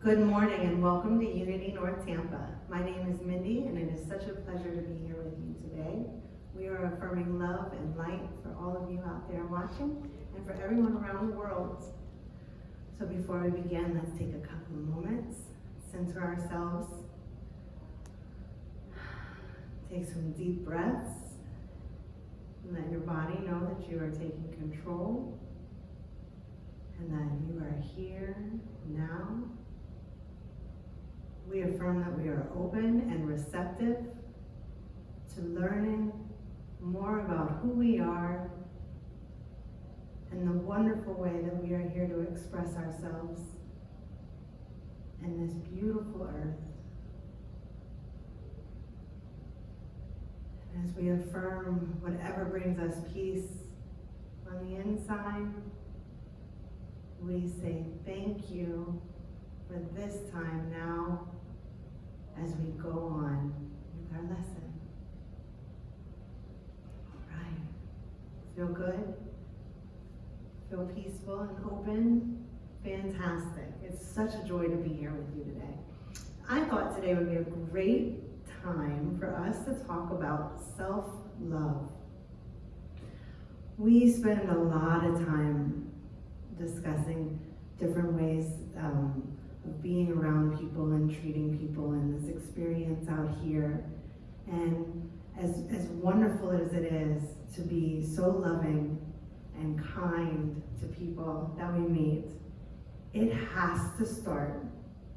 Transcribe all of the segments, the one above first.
Good morning and welcome to Unity North Tampa. My name is Mindy and it is such a pleasure to be here with you today. We are affirming love and light for all of you out there watching and for everyone around the world. So before we begin, let's take a couple of moments, center ourselves, take some deep breaths, and let your body know that you are taking control and that you are here now. We affirm that we are open and receptive to learning more about who we are and the wonderful way that we are here to express ourselves in this beautiful earth. And as we affirm whatever brings us peace on the inside, we say thank you for this time now as we go on with our lesson. All right. Feel good? Feel peaceful and open? Fantastic. It's such a joy to be here with you today. I thought today would be a great time for us to talk about self-love. We spend a lot of time discussing different ways of being around people and treating people in this experience out here. And as wonderful as it is to be so loving and kind to people that we meet, it has to start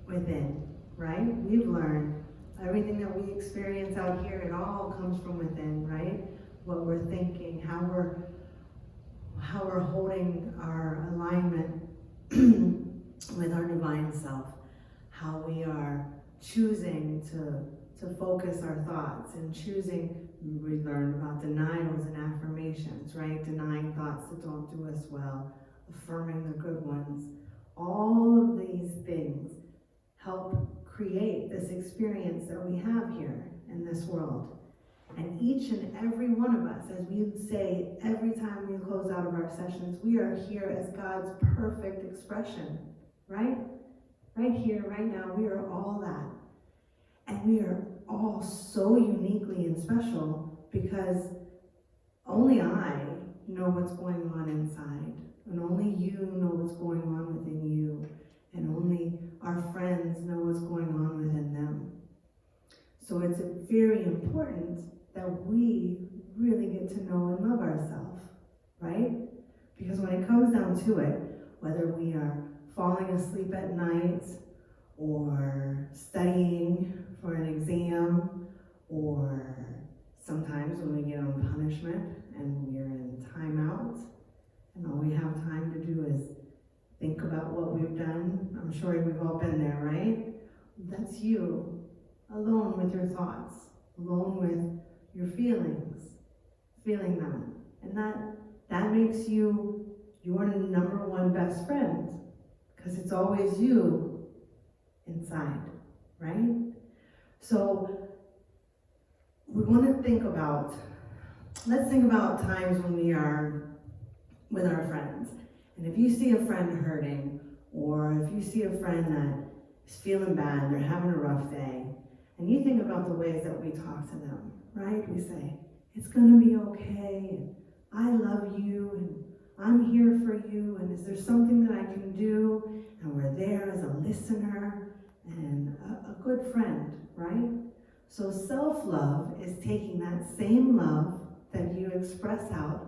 within, right? We've learned everything that we experience out here, it all comes from within, right? What we're thinking, how we're holding our alignment with our divine self, how we are choosing to focus our thoughts and choosing, we learned about denials and affirmations, right? Denying thoughts that don't do us well, affirming the good ones. All of these things help create this experience that we have here in this world. And each and every one of us, as we say every time we close out of our sessions, we are here as God's perfect expression, right? Right here, right now, we are all that. And we are all so uniquely and special because only I know what's going on inside, and only you know what's going on within you, and only our friends know what's going on within them. So it's very important that we really get to know and love ourselves, right? Because when it comes down to it, whether we are falling asleep at night or studying for an exam, or sometimes when we get on punishment and we're in timeout and all we have time to do is think about what we've done. I'm sure we've all been there, right? That's you, alone with your thoughts, alone with your feelings, feeling them. And that makes you your number one best friend, because it's always you inside, right? So we want to let's think about times when we are with our friends. And if you see a friend hurting, or if you see a friend that is feeling bad, they're having a rough day, and you think about the ways that we talk to them, right? We say, it's gonna be okay, and I love you, and I'm here for you, and is there something that I can do? And we're there as a listener and a good friend, right? So self-love is taking that same love that you express out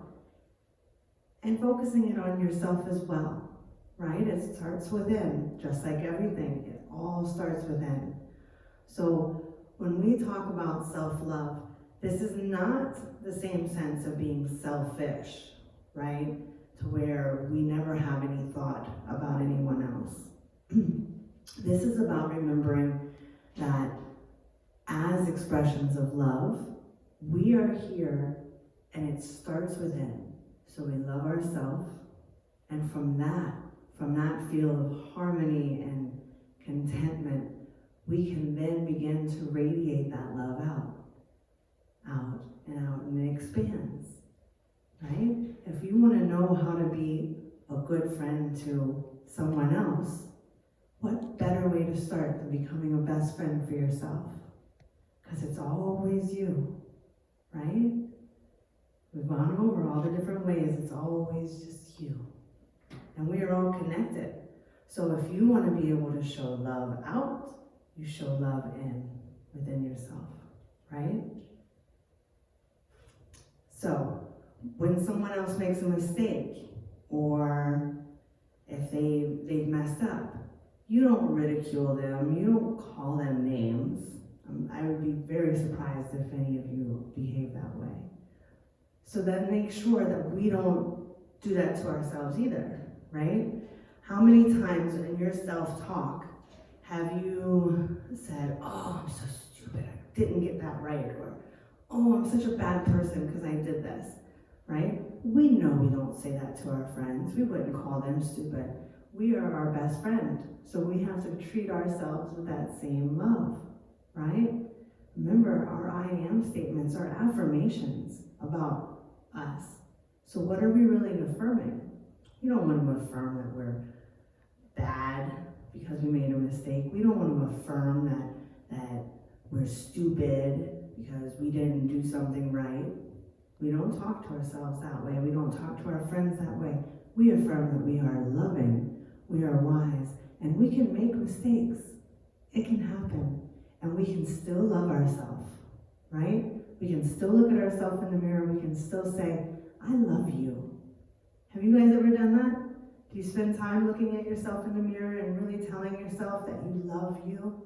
and focusing it on yourself as well, right? It starts within, just like everything. It all starts within. So when we talk about self-love, this is not the same sense of being selfish, right? To where we never have any thought about anyone else. This is about remembering that as expressions of love, we are here and it starts within. So we love ourselves, and from that feel of harmony and contentment, we can then begin to radiate that love out, and it expands, right? If you want to know how to be a good friend to someone else, what better way to start than becoming a best friend for yourself? Because it's always you, right? We've gone over all the different ways. It's always just you. And we are all connected. So if you want to be able to show love out, you show love within yourself, right? So when someone else makes a mistake, or if they've messed up, you don't ridicule them, you don't call them names. I would be very surprised if any of you behave that way. So then make sure that we don't do that to ourselves either, right? How many times in your self-talk have you said, oh, I'm so stupid, I didn't get that right, or oh, I'm such a bad person because I did this, right? We know we don't say that to our friends. We wouldn't call them stupid. We are our best friend, so we have to treat ourselves with that same love, right? Remember, our I am statements are affirmations about us. So what are we really affirming? You don't want to affirm that we're bad because we made a mistake. We don't want to affirm that we're stupid because we didn't do something right. We don't talk to ourselves that way. We don't talk to our friends that way. We affirm that we are loving, we are wise, and we can make mistakes. It can happen. And we can still love ourselves, right? We can still look at ourselves in the mirror. We can still say, I love you. Have you guys ever done that? Do you spend time looking at yourself in the mirror and really telling yourself that you love you?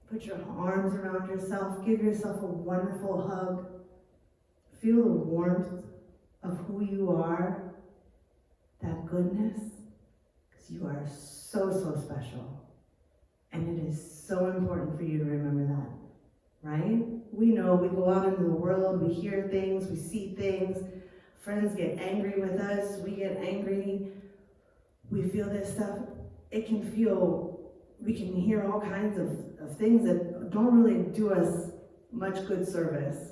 Put your arms around yourself. Give yourself a wonderful hug. Feel the warmth of who you are, that goodness, because you are so, so special. And it is so important for you to remember that, right? We know we go out into the world, we hear things, we see things, friends get angry with us, we get angry, we feel this stuff. We can hear all kinds of things that don't really do us much good service.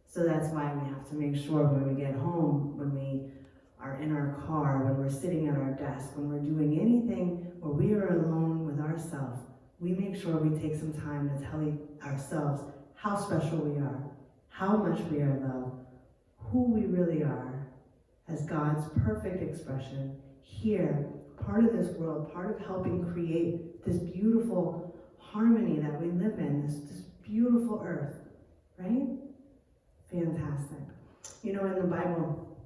So that's why we have to make sure when we get home, when we are in our car, when we're sitting at our desk, when we're doing anything where we are alone with ourselves, we make sure we take some time to tell ourselves how special we are, how much we are loved, who we really are as God's perfect expression here, part of this world, part of helping create this beautiful harmony that we live in, this beautiful earth, right? Fantastic. You know, in the Bible,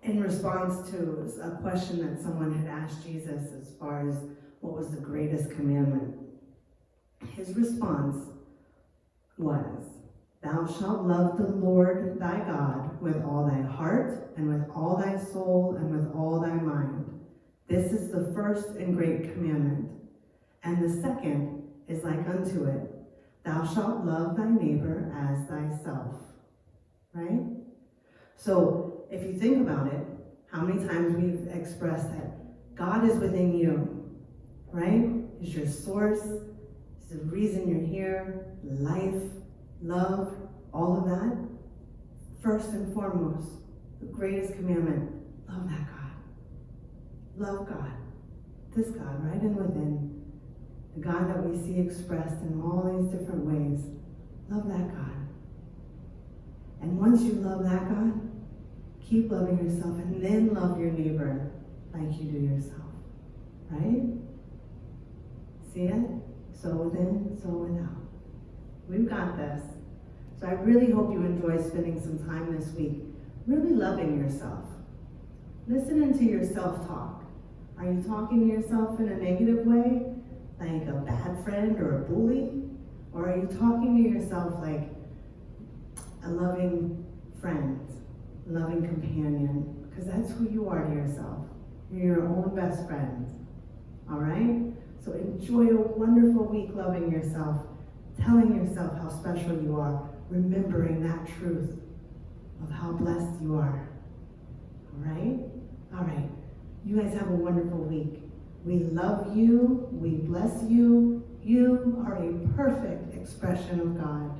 in response to a question that someone had asked Jesus as far as what was the greatest commandment, his response was, thou shalt love the Lord thy God with all thy heart and with all thy soul and with all thy mind. This is the first and great commandment. And the second is like unto it, thou shalt love thy neighbor as thyself. Right? So if you think about it, how many times we've expressed that God is within you, right? Is your source, is the reason you're here, life, love, all of that. First and foremost, the greatest commandment, love that God. Love God. This God right in within. The God that we see expressed in all these different ways. Love that God. And once you love that God, keep loving yourself and then love your neighbor like you do yourself. Right? See it? So within, so without. We've got this. So I really hope you enjoy spending some time this week really loving yourself. Listening to your self-talk. Are you talking to yourself in a negative way? Like a bad friend or a bully? Or are you talking to yourself like a loving friend, loving companion? Because that's who you are to yourself. You're your own best friend. All right? So enjoy a wonderful week loving yourself, telling yourself how special you are, remembering that truth of how blessed you are. All right? All right. You guys have a wonderful week. We love you. We bless you. You are a perfect expression of God.